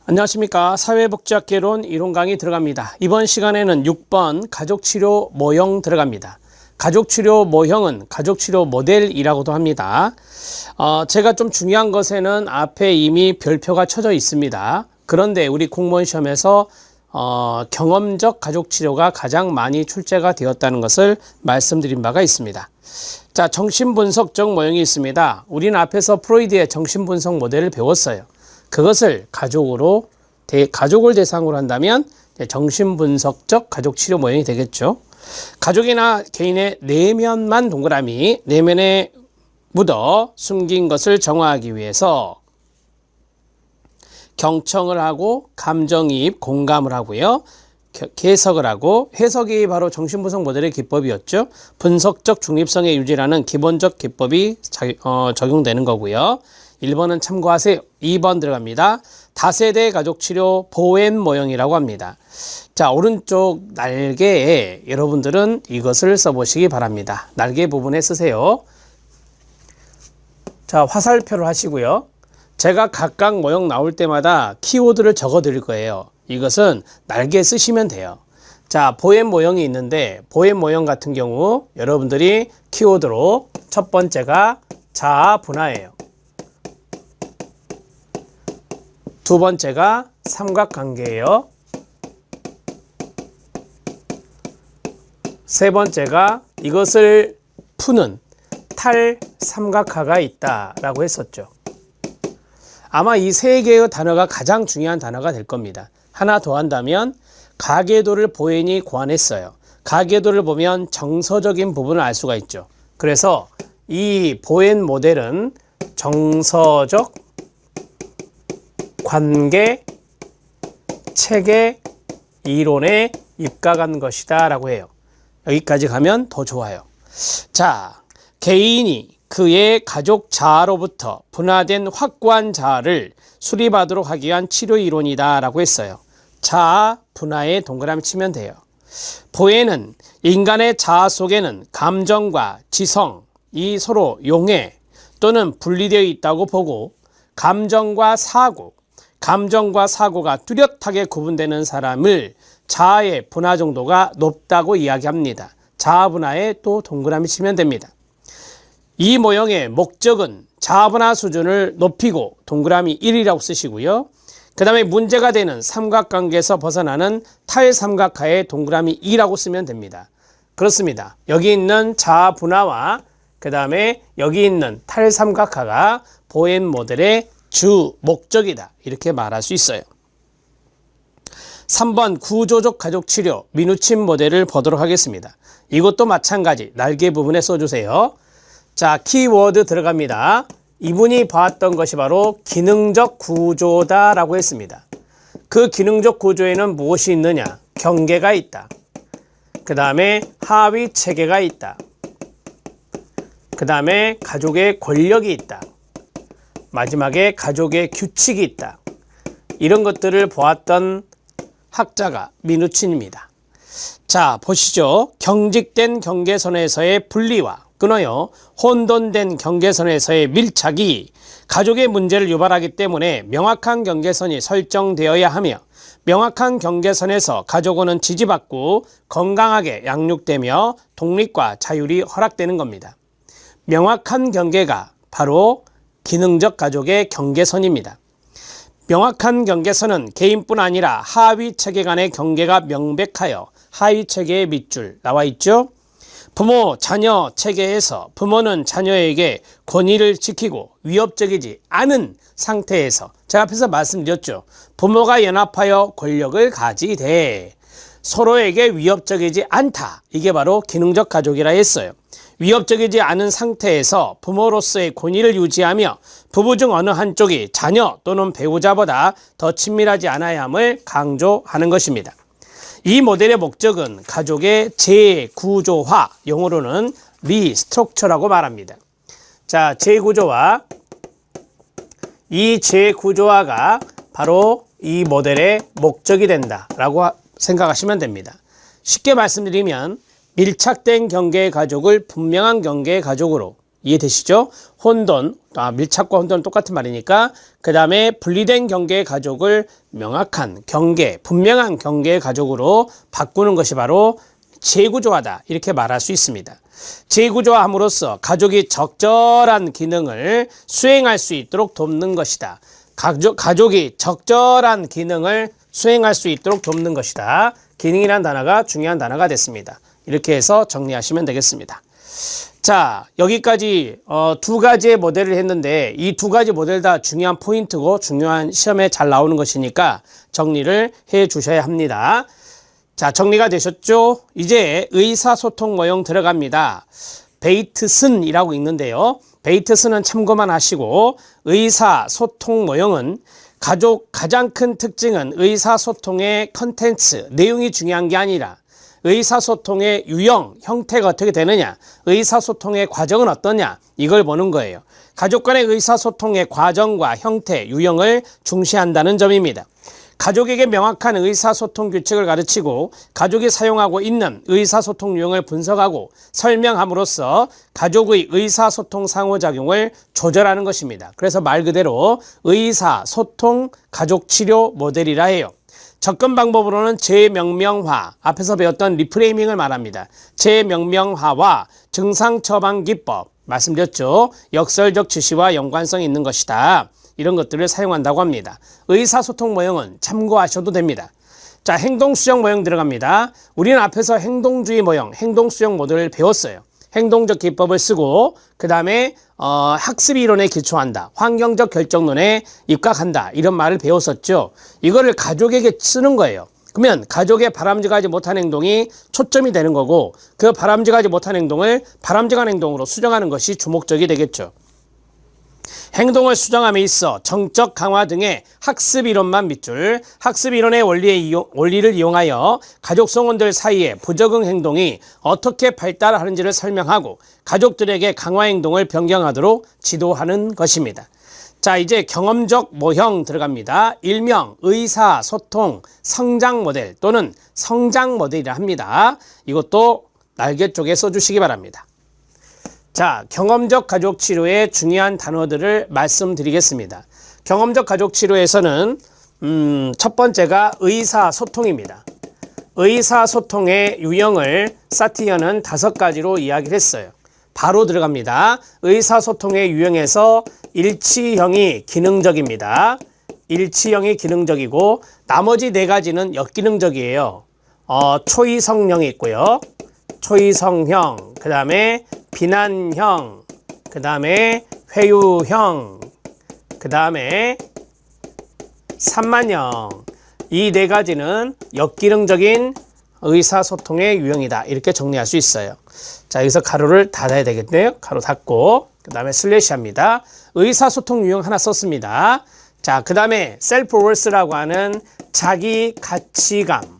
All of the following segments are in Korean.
안녕하십니까. 사회복지학개론 이론 강의 들어갑니다. 이번 시간에는 6번 가족치료 모형 들어갑니다. 가족치료 모형은 가족치료 모델이라고도 합니다. 제가 좀 중요한 것에는 앞에 이미 별표가 쳐져 있습니다. 그런데 우리 공무원 시험에서 경험적 가족치료가 가장 많이 출제가 되었다는 것을 말씀드린 바가 있습니다. 자, 정신분석적 모형이 있습니다. 우리는 앞에서 프로이드의 정신분석 모델을 배웠어요. 그것을 가족을 대상으로 한다면 정신분석적 가족치료 모형이 되겠죠. 가족이나 개인의 내면만 동그라미, 내면에 묻어 숨긴 것을 정화하기 위해서 경청을 하고 감정이입, 공감을 하고요. 해석을 하고, 해석이 바로 정신분석 모델의 기법이었죠. 분석적 중립성의 유지라는 기본적 기법이 적용되는 거고요. 1번은 참고하세요. 2번 들어갑니다. 다세대 가족치료 보행 모형이라고 합니다. 자, 오른쪽 날개에 여러분들은 이것을 써보시기 바랍니다. 날개 부분에 쓰세요. 자, 화살표를 하시고요. 제가 각각 모형 나올 때마다 키워드를 적어 드릴 거예요. 이것은 날개에 쓰시면 돼요. 자, 보행 모형이 있는데 보행 모형 같은 경우 여러분들이 키워드로 첫 번째가 자아 분화예요. 두 번째가 삼각관계예요. 세 번째가 이것을 푸는 탈삼각화가 있다라고 했었죠. 아마 이 세 개의 단어가 가장 중요한 단어가 될 겁니다. 하나 더 한다면 가계도를 보행이 고안했어요. 가계도를 보면 정서적인 부분을 알 수가 있죠. 그래서 이 보행 모델은 정서적 관계 체계 이론에 입각한 것이다 라고 해요. 여기까지 가면 더 좋아요. 자, 개인이 그의 가족 자아로부터 분화된 확고한 자아를 수립하도록 하기 위한 치료 이론이다 라고 했어요. 자아 분화에 동그라미 치면 돼요. 보행은 인간의 자아 속에는 감정과 지성, 이 서로 용해 또는 분리되어 있다고 보고 감정과 사고가 뚜렷하게 구분되는 사람을 자아의 분화 정도가 높다고 이야기합니다. 자아 분화에 또 동그라미 치면 됩니다. 이 모형의 목적은 자아 분화 수준을 높이고 동그라미 1이라고 쓰시고요. 그 다음에 문제가 되는 삼각관계에서 벗어나는 탈삼각화에 동그라미 2라고 쓰면 됩니다. 그렇습니다. 여기 있는 자아 분화와 그 다음에 여기 있는 탈삼각화가 보행 모델의 주 목적이다 이렇게 말할 수 있어요. 3번 구조적 가족치료 미누친 모델을 보도록 하겠습니다. 이것도 마찬가지 날개 부분에 써주세요. 자, 키워드 들어갑니다. 이분이 봤던 것이 바로 기능적 구조다 라고 했습니다. 그 기능적 구조에는 무엇이 있느냐? 경계가 있다. 그 다음에 하위 체계가 있다. 그 다음에 가족의 권력이 있다. 마지막에 가족의 규칙이 있다. 이런 것들을 보았던 학자가 미누친입니다. 자, 보시죠. 경직된 경계선에서의 분리와 끊어요. 혼돈된 경계선에서의 밀착이 가족의 문제를 유발하기 때문에 명확한 경계선이 설정되어야 하며 명확한 경계선에서 가족은 지지받고 건강하게 양육되며 독립과 자율이 허락되는 겁니다. 명확한 경계가 바로 기능적 가족의 경계선입니다. 명확한 경계선은 개인뿐 아니라 하위 체계 간의 경계가 명백하여 하위 체계의 밑줄 나와 있죠. 부모, 자녀 체계에서 부모는 자녀에게 권위를 지키고 위협적이지 않은 상태에서 제가 앞에서 말씀드렸죠. 부모가 연합하여 권력을 가지되 서로에게 위협적이지 않다. 이게 바로 기능적 가족이라 했어요. 위협적이지 않은 상태에서 부모로서의 권위를 유지하며 부부 중 어느 한쪽이 자녀 또는 배우자보다 더 친밀하지 않아야 함을 강조하는 것입니다. 이 모델의 목적은 가족의 재구조화, 영어로는 리스트럭처라고 말합니다. 자, 재구조화, 이 재구조화가 바로 이 모델의 목적이 된다라고 생각하시면 됩니다. 쉽게 말씀드리면 밀착된 경계의 가족을 분명한 경계의 가족으로 이해되시죠? 혼돈, 밀착과 혼돈은 똑같은 말이니까. 그 다음에 분리된 경계의 가족을 명확한 경계, 분명한 경계의 가족으로 바꾸는 것이 바로 재구조하다, 이렇게 말할 수 있습니다. 재구조함으로써 가족이 적절한 기능을 수행할 수 있도록 돕는 것이다. 가족이 적절한 기능을 수행할 수 있도록 돕는 것이다. 기능이란 단어가 중요한 단어가 됐습니다. 이렇게 해서 정리하시면 되겠습니다. 자, 여기까지 두 가지의 모델을 했는데 이 두 가지 모델 다 중요한 포인트고 중요한 시험에 잘 나오는 것이니까 정리를 해 주셔야 합니다. 자, 정리가 되셨죠? 이제 의사소통 모형 들어갑니다. 베이트슨이라고 읽는데요. 베이트슨은 참고만 하시고, 의사소통 모형은 가장 큰 특징은 의사소통의 컨텐츠, 내용이 중요한 게 아니라 의사소통의 유형, 형태가 어떻게 되느냐, 의사소통의 과정은 어떠냐, 이걸 보는 거예요. 가족 간의 의사소통의 과정과 형태, 유형을 중시한다는 점입니다. 가족에게 명확한 의사소통 규칙을 가르치고 가족이 사용하고 있는 의사소통 유형을 분석하고 설명함으로써 가족의 의사소통 상호작용을 조절하는 것입니다. 그래서 말 그대로 의사소통 가족치료 모델이라 해요. 접근 방법으로는 재명명화, 앞에서 배웠던 리프레이밍을 말합니다. 재명명화와 증상 처방 기법, 말씀드렸죠. 역설적 지시와 연관성이 있는 것이다. 이런 것들을 사용한다고 합니다. 의사소통 모형은 참고하셔도 됩니다. 자, 행동수정 모형 들어갑니다. 우리는 앞에서 행동주의 모형, 행동수정 모델을 배웠어요. 행동적 기법을 쓰고 그 다음에 학습 이론에 기초한다, 환경적 결정론에 입각한다, 이런 말을 배웠었죠. 이거를 가족에게 쓰는 거예요. 그러면 가족의 바람직하지 못한 행동이 초점이 되는 거고, 그 바람직하지 못한 행동을 바람직한 행동으로 수정하는 것이 주목적이 되겠죠. 행동을 수정함에 있어 정적 강화 등의 학습 이론만 밑줄, 학습 이론의 원리를 이용하여 가족 성원들 사이에 부적응 행동이 어떻게 발달하는지를 설명하고 가족들에게 강화 행동을 변경하도록 지도하는 것입니다. 자, 이제 경험적 모형 들어갑니다. 일명 의사소통 성장 모델 또는 성장 모델이라 합니다. 이것도 날개 쪽에 써주시기 바랍니다. 자, 경험적 가족치료의 중요한 단어들을 말씀드리겠습니다. 경험적 가족치료에서는 첫 번째가 의사소통입니다. 의사소통의 유형을 사티어는 5가지로 이야기를 했어요. 바로 들어갑니다. 의사소통의 유형에서 일치형이 기능적입니다. 일치형이 기능적이고 나머지 4가지는 역기능적이에요. 초이성형이 있고요. 초이성형, 그 다음에 비난형, 그 다음에 회유형, 그 다음에 산만형. 이 4가지는 역기능적인 의사소통의 유형이다, 이렇게 정리할 수 있어요. 자, 여기서 가로를 닫아야 되겠네요. 가로 닫고 그 다음에 슬래시 합니다. 의사소통 유형 하나 썼습니다. 자, 그 다음에 셀프워스라고 하는 자기 가치감.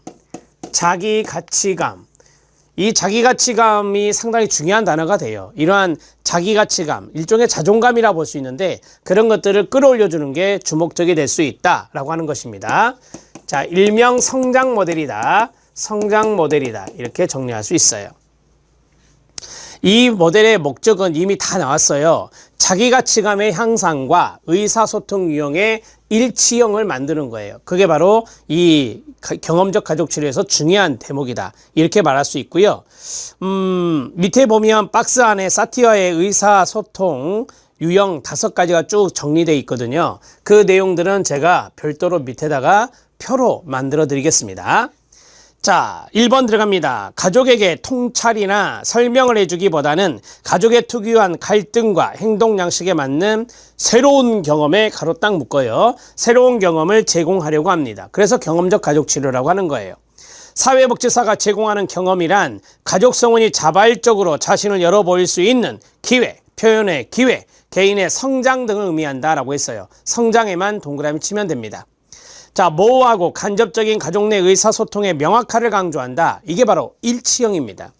이 자기 가치감이 상당히 중요한 단어가 돼요. 이러한 자기 가치감, 일종의 자존감이라 볼 수 있는데 그런 것들을 끌어올려주는 게 주목적이 될 수 있다라고 하는 것입니다. 자, 일명 성장 모델이다. 성장 모델이다. 이렇게 정리할 수 있어요. 이 모델의 목적은 이미 다 나왔어요. 자기 가치감의 향상과 의사소통 유형의 일치형을 만드는 거예요. 그게 바로 이 경험적 가족치료에서 중요한 대목이다, 이렇게 말할 수 있고요. 밑에 보면 박스 안에 사티어의 의사소통 유형 5가지가 쭉 정리되어 있거든요. 그 내용들은 제가 별도로 밑에다가 표로 만들어 드리겠습니다. 자, 1번 들어갑니다. 가족에게 통찰이나 설명을 해주기보다는 가족의 특유한 갈등과 행동 양식에 맞는 새로운 경험에 가로 딱 묶어요. 새로운 경험을 제공하려고 합니다. 그래서 경험적 가족치료라고 하는 거예요. 사회복지사가 제공하는 경험이란 가족 성원이 자발적으로 자신을 열어보일 수 있는 기회, 표현의 기회, 개인의 성장 등을 의미한다라고 했어요. 성장에만 동그라미 치면 됩니다. 자, 모호하고 간접적인 가족 내 의사소통의 명확화를 강조한다. 이게 바로 일치형입니다.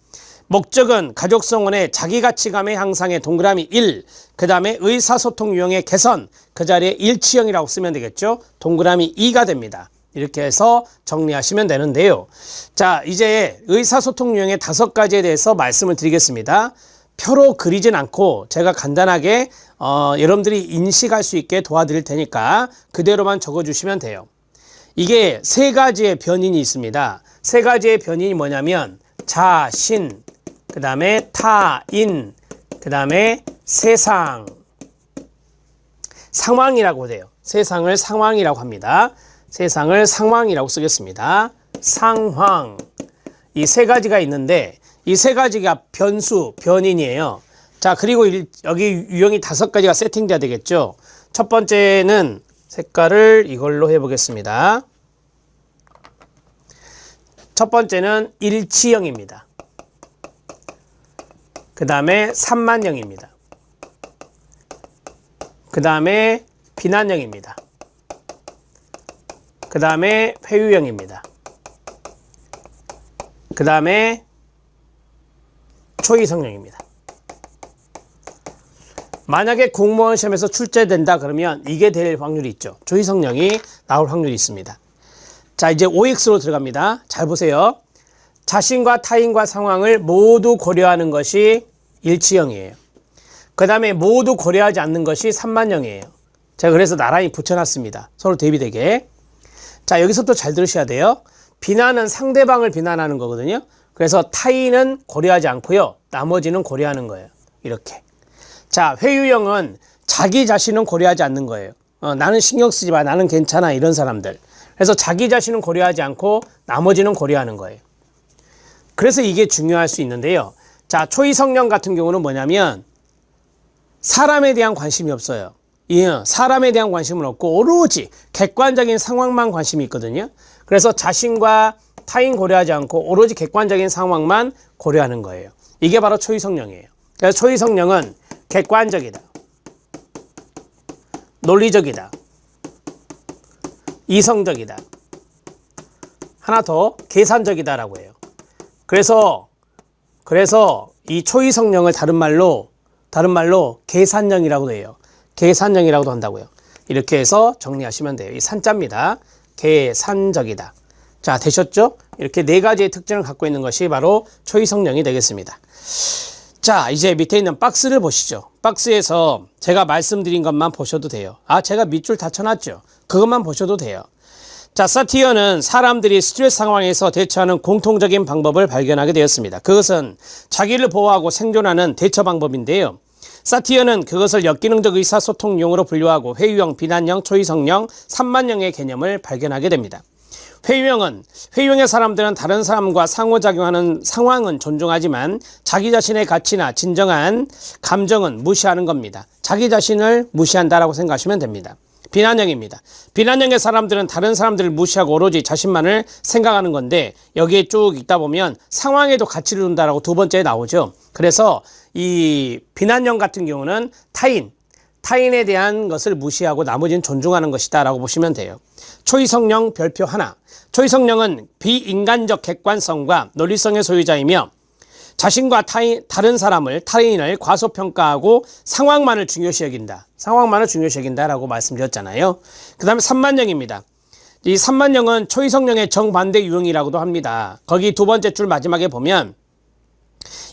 목적은 가족 성원의 자기가치감의 향상에 동그라미 1, 그 다음에 의사소통 유형의 개선, 그 자리에 일치형이라고 쓰면 되겠죠. 동그라미 2가 됩니다. 이렇게 해서 정리하시면 되는데요. 자, 이제 의사소통 유형의 5가지에 대해서 말씀을 드리겠습니다. 표로 그리진 않고 제가 간단하게 여러분들이 인식할 수 있게 도와드릴 테니까 그대로만 적어주시면 돼요. 이게 세 가지의 변인이 있습니다. 세 가지의 변인이 뭐냐면 자신, 그 다음에 타인, 그 다음에 세상. 상황이라고 돼요. 세상을 상황이라고 합니다. 세상을 상황이라고 쓰겠습니다. 상황. 이 세 가지가 있는데 이 세 가지가 변수, 변인이에요. 자, 그리고 여기 유형이 5가지가 세팅돼야 되겠죠. 첫 번째는 색깔을 이걸로 해보겠습니다. 첫 번째는 일치형입니다. 그 다음에 산만형입니다. 그 다음에 비난형입니다. 그 다음에 회유형입니다. 그 다음에 초이성형입니다. 만약에 공무원 시험에서 출제된다 그러면 이게 될 확률이 있죠. 초이성형이 나올 확률이 있습니다. 자, 이제 OX로 들어갑니다. 잘 보세요. 자신과 타인과 상황을 모두 고려하는 것이 일치형이에요. 그 다음에 모두 고려하지 않는 것이 산만형이에요. 제가 그래서 나란히 붙여놨습니다. 서로 대비되게. 자, 여기서 또 잘 들으셔야 돼요. 비난은 상대방을 비난하는 거거든요. 그래서 타인은 고려하지 않고요. 나머지는 고려하는 거예요. 이렇게. 자, 회유형은 자기 자신은 고려하지 않는 거예요. 나는 신경 쓰지 마. 나는 괜찮아. 이런 사람들. 그래서 자기 자신은 고려하지 않고 나머지는 고려하는 거예요. 그래서 이게 중요할 수 있는데요. 자, 초이성형 같은 경우는 뭐냐면 사람에 대한 관심이 없어요. 사람에 대한 관심은 없고 오로지 객관적인 상황만 관심이 있거든요. 그래서 자신과 타인 고려하지 않고 오로지 객관적인 상황만 고려하는 거예요. 이게 바로 초이성형이에요. 그래서 초이성형은 객관적이다, 논리적이다, 이성적이다, 하나 더 계산적이다라고 해요. 그래서 이 초이성형을 다른 말로 계산형이라고도 해요. 계산형이라고도 한다고요. 이렇게 해서 정리하시면 돼요. 이 산자입니다. 계산적이다. 자, 되셨죠? 이렇게 4가지의 특징을 갖고 있는 것이 바로 초이성형이 되겠습니다. 자, 이제 밑에 있는 박스를 보시죠. 박스에서 제가 말씀드린 것만 보셔도 돼요. 제가 밑줄 다 쳐놨죠. 그것만 보셔도 돼요. 자, 사티어는 사람들이 스트레스 상황에서 대처하는 공통적인 방법을 발견하게 되었습니다. 그것은 자기를 보호하고 생존하는 대처 방법인데요. 사티어는 그것을 역기능적 의사소통용으로 분류하고 회유형, 비난형, 초이성형, 산만형의 개념을 발견하게 됩니다. 회유형의 사람들은 다른 사람과 상호작용하는 상황은 존중하지만 자기 자신의 가치나 진정한 감정은 무시하는 겁니다. 자기 자신을 무시한다라고 생각하시면 됩니다. 비난형입니다. 비난형의 사람들은 다른 사람들을 무시하고 오로지 자신만을 생각하는 건데 여기에 쭉 있다 보면 상황에도 가치를 둔다라고 2번째에 나오죠. 그래서 이 비난형 같은 경우는 타인에 대한 것을 무시하고 나머지는 존중하는 것이다 라고 보시면 돼요. 초이성형 별표 하나. 초이성형은 비인간적 객관성과 논리성의 소유자이며 자신과 다른 타인을 과소평가하고 상황만을 중요시 여긴다라고 말씀드렸잖아요. 그 다음에 산만형입니다. 이 산만형은 초이성형의 정반대 유형이라고도 합니다. 거기 2번째 줄 마지막에 보면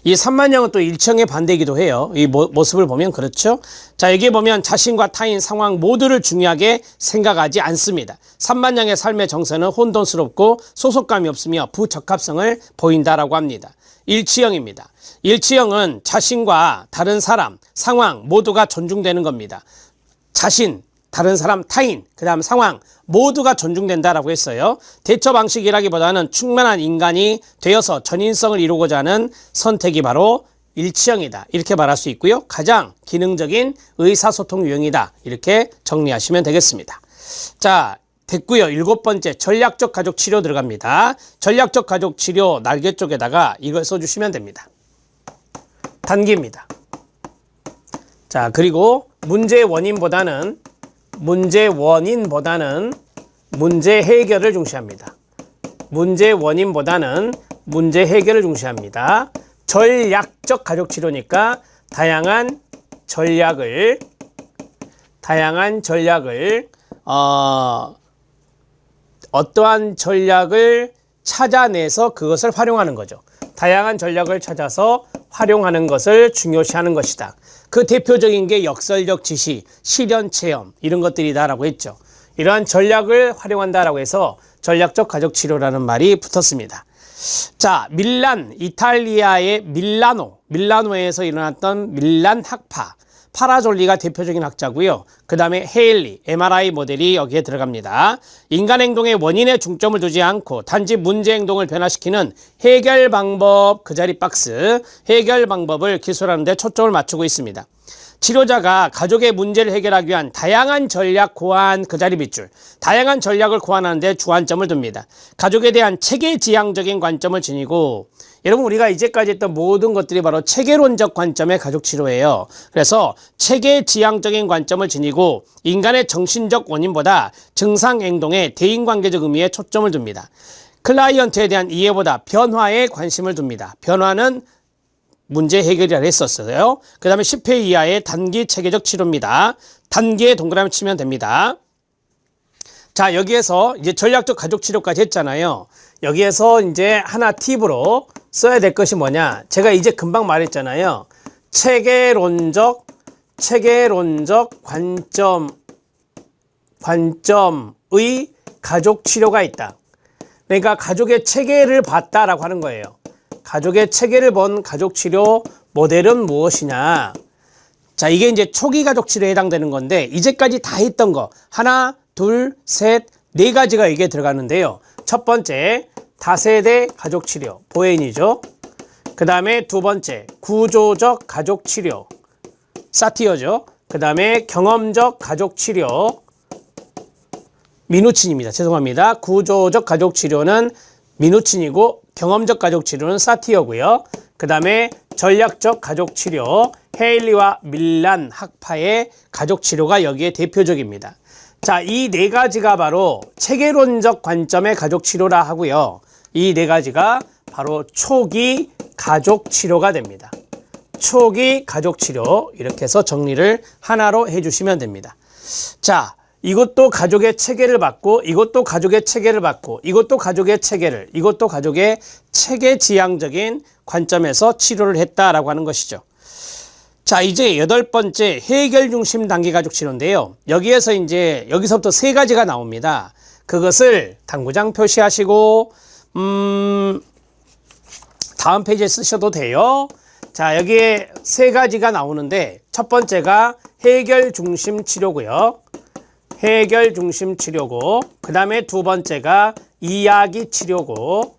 이 산만형은 또 일치형의 반대이기도 해요. 이 모습을 보면 그렇죠. 자, 여기에 보면 자신과 타인 상황 모두를 중요하게 생각하지 않습니다. 산만형의 삶의 정서는 혼돈스럽고 소속감이 없으며 부적합성을 보인다라고 합니다. 일치형입니다. 일치형은 자신과 다른 사람, 상황 모두가 존중되는 겁니다. 자신, 다른 사람, 타인, 그 다음 상황 모두가 존중된다라고 했어요. 대처 방식이라기보다는 충만한 인간이 되어서 전인성을 이루고자 하는 선택이 바로 일치형이다. 이렇게 말할 수 있고요. 가장 기능적인 의사소통 유형이다. 이렇게 정리하시면 되겠습니다. 자, 됐고요. 7번째 전략적 가족 치료 들어갑니다. 전략적 가족 치료 날개 쪽에다가 이걸 써주시면 됩니다. 단기입니다. 자, 그리고 문제 원인보다는 문제 해결을 중시합니다. 문제 원인보다는 문제 해결을 중시합니다. 전략적 가족 치료니까 다양한 전략을 어떠한 전략을 찾아내서 그것을 활용하는 거죠. 다양한 전략을 찾아서 활용하는 것을 중요시하는 것이다. 그 대표적인 게 역설적 지시, 실현 체험 이런 것들이다라고 했죠. 이러한 전략을 활용한다라고 해서 전략적 가족 치료라는 말이 붙었습니다. 자, 밀란, 이탈리아의 밀라노에서 일어났던 밀란 학파, 파라졸리가 대표적인 학자고요. 그 다음에 헤일리, MRI 모델이 여기에 들어갑니다. 인간 행동의 원인에 중점을 두지 않고 단지 문제 행동을 변화시키는 해결 방법, 그 자리 박스, 해결 방법을 기술하는 데 초점을 맞추고 있습니다. 치료자가 가족의 문제를 해결하기 위한 다양한 전략 고안, 그 자리 밑줄, 다양한 전략을 고안하는 데 주안점을 둡니다. 가족에 대한 체계지향적인 관점을 지니고, 여러분 우리가 이제까지 했던 모든 것들이 바로 체계론적 관점의 가족치료예요. 그래서 체계지향적인 관점을 지니고 인간의 정신적 원인보다 증상행동의 대인관계적 의미에 초점을 둡니다. 클라이언트에 대한 이해보다 변화에 관심을 둡니다. 변화는 문제 해결이라 했었어요. 그 다음에 10회 이하의 단기 체계적 치료입니다. 단기에 동그라미 치면 됩니다. 자, 여기에서 이제 전략적 가족 치료까지 했잖아요. 여기에서 이제 하나 팁으로 써야 될 것이 뭐냐. 제가 이제 금방 말했잖아요. 체계론적 관점의 가족 치료가 있다. 그러니까 가족의 체계를 봤다라고 하는 거예요. 가족의 체계를 본 가족 치료 모델은 무엇이냐. 자, 이게 이제 초기 가족 치료에 해당되는 건데, 이제까지 다 했던 거 하나, 둘, 셋, 네 가지가 이게 들어가는데요. 첫 번째, 다세대 가족 치료, 보헤인이죠. 그 다음에 두 번째, 구조적 가족 치료, 사티어죠. 그 다음에 경험적 가족 치료, 미누친입니다. 죄송합니다. 구조적 가족 치료는 미누친이고 경험적 가족 치료는 사티어고요. 그 다음에 전략적 가족 치료, 헤일리와 밀란 학파의 가족 치료가 여기에 대표적입니다. 자, 이 네 가지가 바로 체계론적 관점의 가족 치료라 하고요. 이 네 가지가 바로 초기 가족 치료가 됩니다. 초기 가족 치료, 이렇게 해서 정리를 하나로 해주시면 됩니다. 자, 이것도 가족의 체계를 받고, 이것도 가족의 체계를 받고, 이것도 가족의 체계를, 이것도 가족의 체계지향적인 관점에서 치료를 했다라고 하는 것이죠. 자, 이제 여덟 번째 해결 중심 단기 가족 치료인데요. 여기서부터 세 가지가 나옵니다. 그것을 당구장 표시하시고, 다음 페이지에 쓰셔도 돼요. 자, 여기에 세 가지가 나오는데, 첫 번째가 해결 중심 치료고요. 해결 중심 치료고, 그 다음에 두 번째가 이야기 치료고,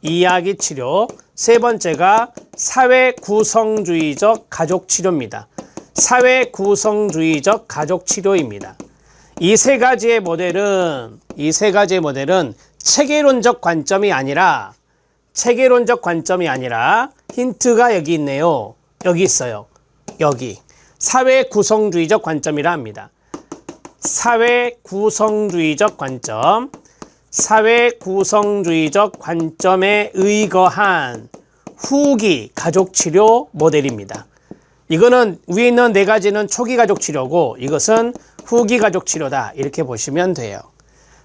이야기 치료. 세 번째가 사회 구성주의적 가족 치료입니다. 사회 구성주의적 가족 치료입니다. 이 세 가지의 모델은 체계론적 관점이 아니라 힌트가 여기 있네요. 여기 있어요. 여기. 사회 구성주의적 관점이라 합니다. 사회 구성주의적 관점. 사회 구성주의적 관점에 의거한 후기 가족치료 모델입니다. 이거는 위에 있는 네 가지는 초기 가족치료고, 이것은 후기 가족치료다, 이렇게 보시면 돼요.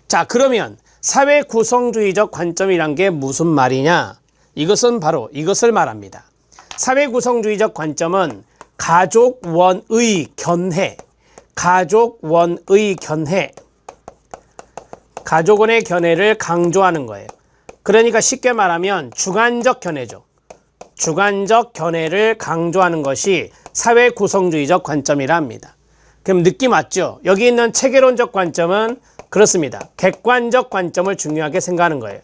자, 그러면 사회 구성주의적 관점이란 게 무슨 말이냐? 이것은 바로 이것을 말합니다. 사회 구성주의적 관점은 가족원의 견해, 가족원의 견해를 강조하는 거예요. 그러니까 쉽게 말하면 주관적 견해죠. 주관적 견해를 강조하는 것이 사회 구성주의적 관점이라 합니다. 그럼 느낌 왔죠? 여기 있는 체계론적 관점은 그렇습니다. 객관적 관점을 중요하게 생각하는 거예요.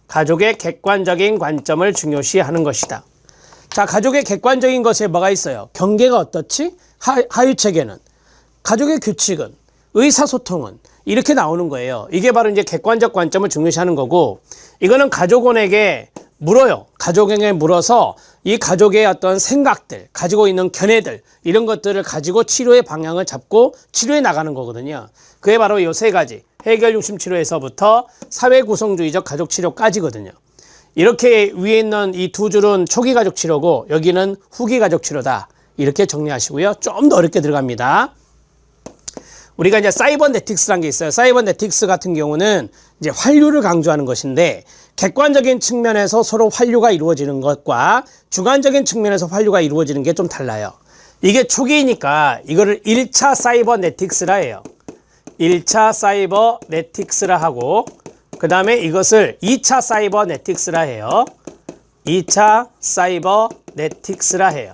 가족의 객관적인 관점을 중요시하는 것이다. 자, 가족의 객관적인 것에 뭐가 있어요? 경계가 어떻지? 하위체계는, 가족의 규칙은, 의사소통은, 이렇게 나오는 거예요. 이게 바로 이제 객관적 관점을 중요시하는 거고, 이거는 가족원에게 물어요. 가족에게 물어서 이 가족의 어떤 생각들, 가지고 있는 견해들, 이런 것들을 가지고 치료의 방향을 잡고 치료해 나가는 거거든요. 그게 바로 이 세 가지, 해결 중심 치료에서부터 사회 구성주의적 가족 치료까지거든요. 이렇게 위에 있는 이 두 줄은 초기 가족 치료고, 여기는 후기 가족 치료다, 이렇게 정리하시고요. 좀 더 어렵게 들어갑니다. 우리가 이제 사이버네틱스라는 게 있어요. 사이버네틱스 같은 경우는 이제 환류를 강조하는 것인데, 객관적인 측면에서 서로 환류가 이루어지는 것과 주관적인 측면에서 환류가 이루어지는 게 좀 달라요. 이게 초기이니까 이거를 1차 사이버네틱스라 해요. 1차 사이버네틱스라 하고, 그 다음에 이것을 2차 사이버네틱스라 해요. 2차 사이버네틱스라 해요.